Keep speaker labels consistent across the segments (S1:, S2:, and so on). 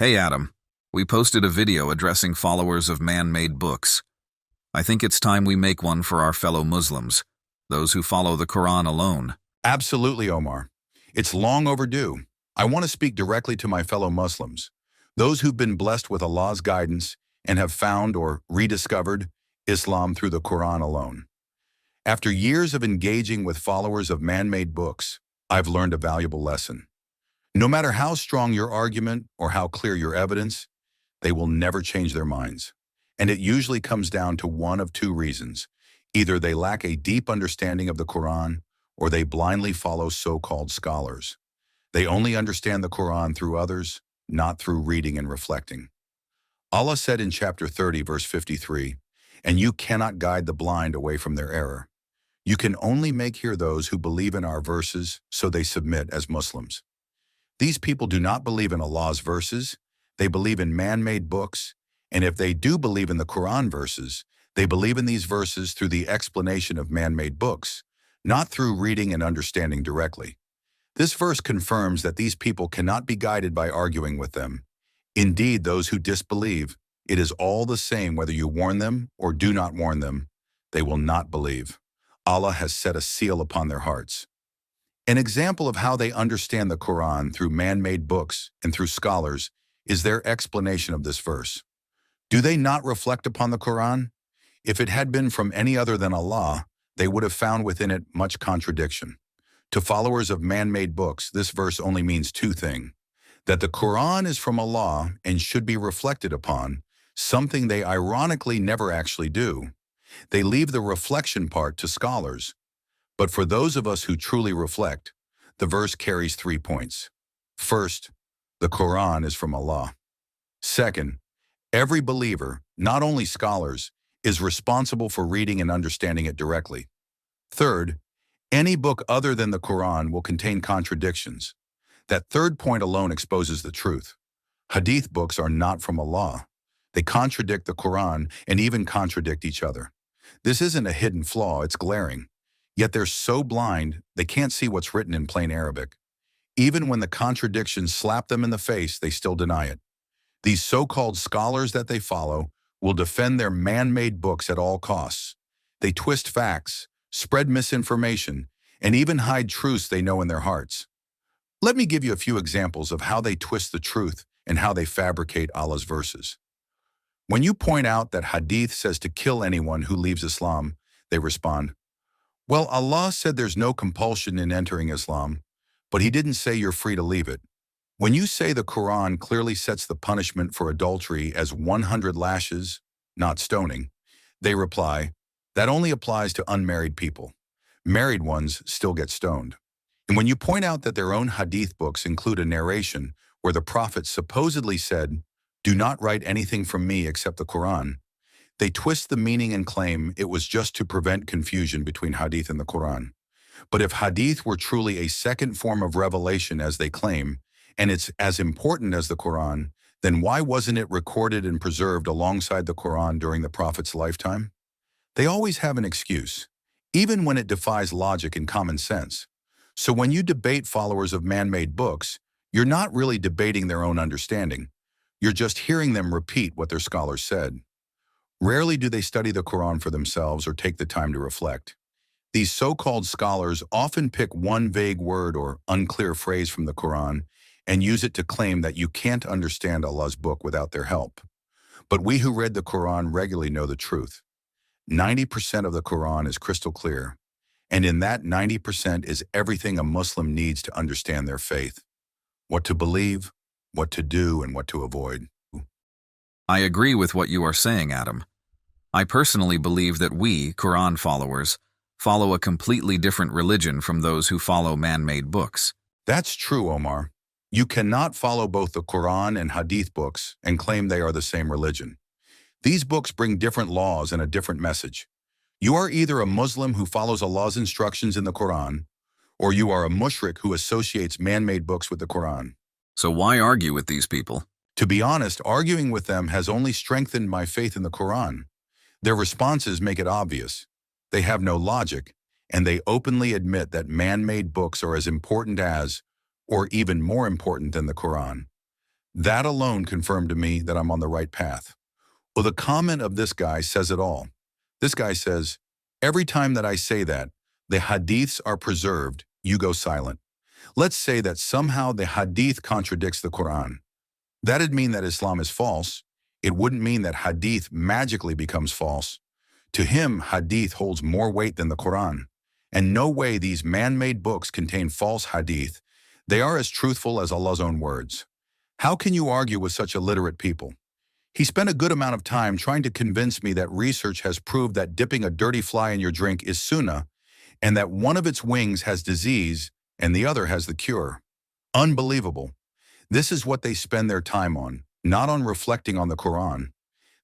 S1: Hey Adam, we posted a video addressing followers of man-made books. I think it's time we make one for our fellow Muslims, those who follow the Quran alone.
S2: Absolutely, Omar. It's long overdue. I want to speak directly to my fellow Muslims, those who've been blessed with Allah's guidance and have found or rediscovered Islam through the Quran alone. After years of engaging with followers of man-made books, I've learned a valuable lesson. No matter how strong your argument or how clear your evidence, they will never change their minds. And it usually comes down to one of two reasons. Either they lack a deep understanding of the Quran, or they blindly follow so-called scholars. They only understand the Quran through others, not through reading and reflecting. Allah said in chapter 30, verse 53, "And you cannot guide the blind away from their error. You can only make hear those who believe in our verses, so they submit as Muslims." These people do not believe in Allah's verses, they believe in man-made books, and if they do believe in the Quran verses, they believe in these verses through the explanation of man-made books, not through reading and understanding directly. This verse confirms that these people cannot be guided by arguing with them. Indeed, those who disbelieve, it is all the same whether you warn them or do not warn them, they will not believe. Allah has set a seal upon their hearts. An example of how they understand the Quran through man-made books and through scholars is their explanation of this verse. Do they not reflect upon the Quran? If it had been from any other than Allah, they would have found within it much contradiction. To followers of man-made books, this verse only means two things: that the Quran is from Allah and should be reflected upon, something they ironically never actually do. They leave the reflection part to scholars. But for those of us who truly reflect, the verse carries 3 points. First, the Quran is from Allah. Second, every believer, not only scholars, is responsible for reading and understanding it directly. Third, any book other than the Quran will contain contradictions. That third point alone exposes the truth. Hadith books are not from Allah. They contradict the Quran and even contradict each other. This isn't a hidden flaw, it's glaring. Yet they're so blind, they can't see what's written in plain Arabic. Even when the contradictions slap them in the face, they still deny it. These so-called scholars that they follow will defend their man-made books at all costs. They twist facts, spread misinformation, and even hide truths they know in their hearts. Let me give you a few examples of how they twist the truth and how they fabricate Allah's verses. When you point out that Hadith says to kill anyone who leaves Islam, they respond, "Well, Allah said there's no compulsion in entering Islam, but He didn't say you're free to leave it." When you say the Quran clearly sets the punishment for adultery as 100 lashes, not stoning, they reply, "That only applies to unmarried people. Married ones still get stoned." And when you point out that their own Hadith books include a narration where the Prophet supposedly said, "Do not write anything from me except the Quran," they twist the meaning and claim it was just to prevent confusion between Hadith and the Quran. But if Hadith were truly a second form of revelation as they claim, and it's as important as the Quran, then why wasn't it recorded and preserved alongside the Quran during the Prophet's lifetime? They always have an excuse, even when it defies logic and common sense. So when you debate followers of man-made books, you're not really debating their own understanding. You're just hearing them repeat what their scholars said. Rarely do they study the Quran for themselves or take the time to reflect. These so-called scholars often pick one vague word or unclear phrase from the Quran and use it to claim that you can't understand Allah's book without their help. But we who read the Quran regularly know the truth. 90% of the Quran is crystal clear, and in that 90% is everything a Muslim needs to understand their faith: what to believe, what to do, and what to avoid.
S1: I agree with what you are saying, Adam. I personally believe that we, Quran followers, follow a completely different religion from those who follow man-made books.
S2: That's true, Omar. You cannot follow both the Quran and Hadith books and claim they are the same religion. These books bring different laws and a different message. You are either a Muslim who follows Allah's instructions in the Quran, or you are a mushrik who associates man-made books with the Quran.
S1: So why argue with these people?
S2: To be honest, arguing with them has only strengthened my faith in the Quran. Their responses make it obvious. They have no logic, and they openly admit that man-made books are as important as, or even more important than the Quran. That alone confirmed to me that I'm on the right path. Well, the comment of this guy says it all. This guy says, every time that I say that, the hadiths are preserved, you go silent. Let's say that somehow the hadith contradicts the Quran. That'd mean that Islam is false. It wouldn't mean that hadith magically becomes false. To him, hadith holds more weight than the Quran. And no way these man-made books contain false hadith. They are as truthful as Allah's own words. How can you argue with such illiterate people? He spent a good amount of time trying to convince me that research has proved that dipping a dirty fly in your drink is sunnah, and that one of its wings has disease and the other has the cure. Unbelievable. This is what they spend their time on, not on reflecting on the Quran.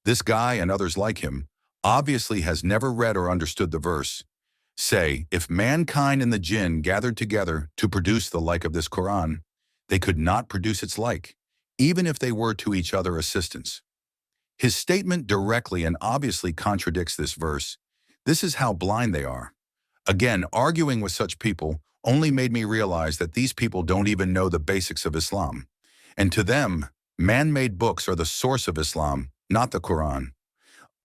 S2: This guy and others like him obviously has never read or understood the verse. Say, if mankind and the jinn gathered together to produce the like of this Quran, they could not produce its like, even if they were to each other assistants. His statement directly and obviously contradicts this verse. This is how blind they are. Again, arguing with such people only made me realize that these people don't even know the basics of Islam. And to them, man-made books are the source of Islam, not the Quran.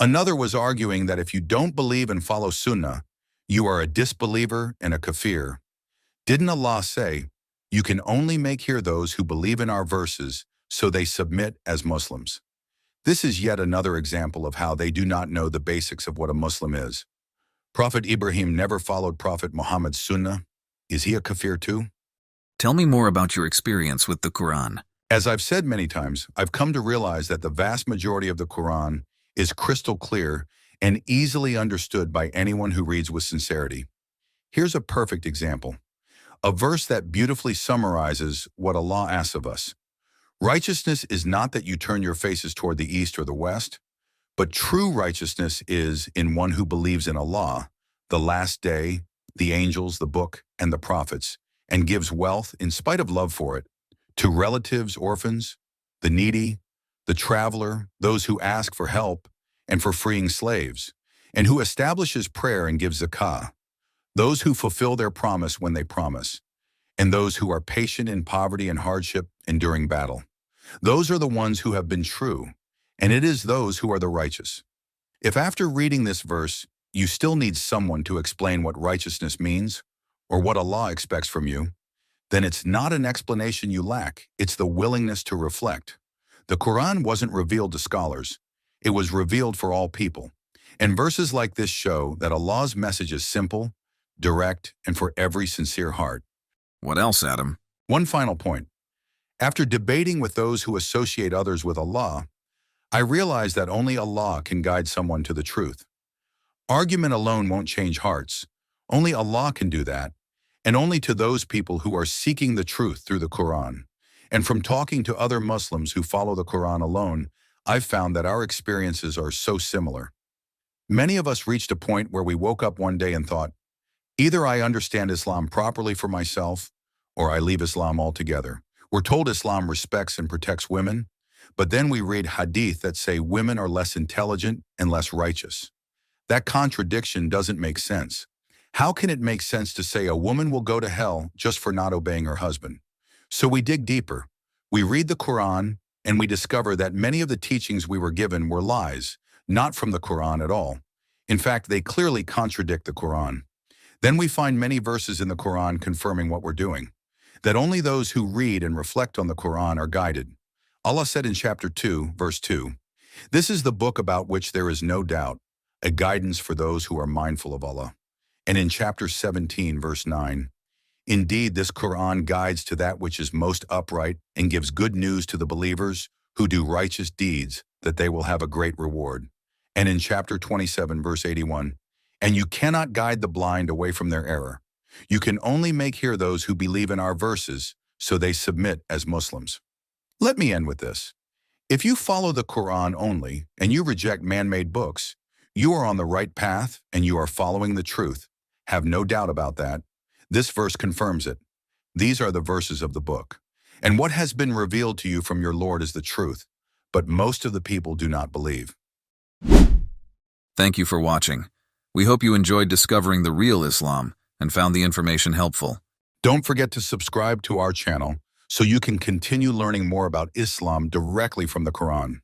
S2: Another was arguing that if you don't believe and follow Sunnah, you are a disbeliever and a kafir. Didn't Allah say, you can only make here those who believe in our verses, so they submit as Muslims? This is yet another example of how they do not know the basics of what a Muslim is. Prophet Ibrahim never followed Prophet Muhammad's Sunnah. Is he a kafir too?
S1: Tell me more about your experience with the Quran.
S2: As I've said many times, I've come to realize that the vast majority of the Quran is crystal clear and easily understood by anyone who reads with sincerity. Here's a perfect example, a verse that beautifully summarizes what Allah asks of us. Righteousness is not that you turn your faces toward the east or the west, but true righteousness is in one who believes in Allah, the last day, the angels, the book, and the prophets, and gives wealth, in spite of love for it, to relatives, orphans, the needy, the traveler, those who ask for help, and for freeing slaves, and who establishes prayer and gives zakah, those who fulfill their promise when they promise, and those who are patient in poverty and hardship, enduring battle. Those are the ones who have been true, and it is those who are the righteous. If after reading this verse, you still need someone to explain what righteousness means, or what Allah expects from you, then it's not an explanation you lack, it's the willingness to reflect. The Quran wasn't revealed to scholars, it was revealed for all people. And verses like this show that Allah's message is simple, direct, and for every sincere heart.
S1: What else, Adam?
S2: One final point. After debating with those who associate others with Allah, I realized that only Allah can guide someone to the truth. Argument alone won't change hearts. Only Allah can do that, and only to those people who are seeking the truth through the Quran. And from talking to other Muslims who follow the Quran alone, I've found that our experiences are so similar. Many of us reached a point where we woke up one day and thought, either I understand Islam properly for myself, or I leave Islam altogether. We're told Islam respects and protects women, but then we read hadith that say women are less intelligent and less righteous. That contradiction doesn't make sense. How can it make sense to say a woman will go to hell just for not obeying her husband? So we dig deeper. We read the Quran, and we discover that many of the teachings we were given were lies, not from the Quran at all. In fact, they clearly contradict the Quran. Then we find many verses in the Quran confirming what we're doing, that only those who read and reflect on the Quran are guided. Allah said in chapter 2, verse 2, "This is the book about which there is no doubt, a guidance for those who are mindful of Allah." And in chapter 17, verse 9, "Indeed, this Quran guides to that which is most upright and gives good news to the believers who do righteous deeds, that they will have a great reward." And in chapter 27, verse 81, "And you cannot guide the blind away from their error. You can only make hear those who believe in our verses, so they submit as Muslims." Let me end with this. If you follow the Quran only and you reject man-made books, you are on the right path and you are following the truth. Have no doubt about that. This verse confirms it. These are the verses of the book. And what has been revealed to you from your Lord is the truth, but most of the people do not believe.
S1: Thank you for watching. We hope you enjoyed discovering the real Islam and found the information helpful.
S2: Don't forget to subscribe to our channel so you can continue learning more about Islam directly from the Quran.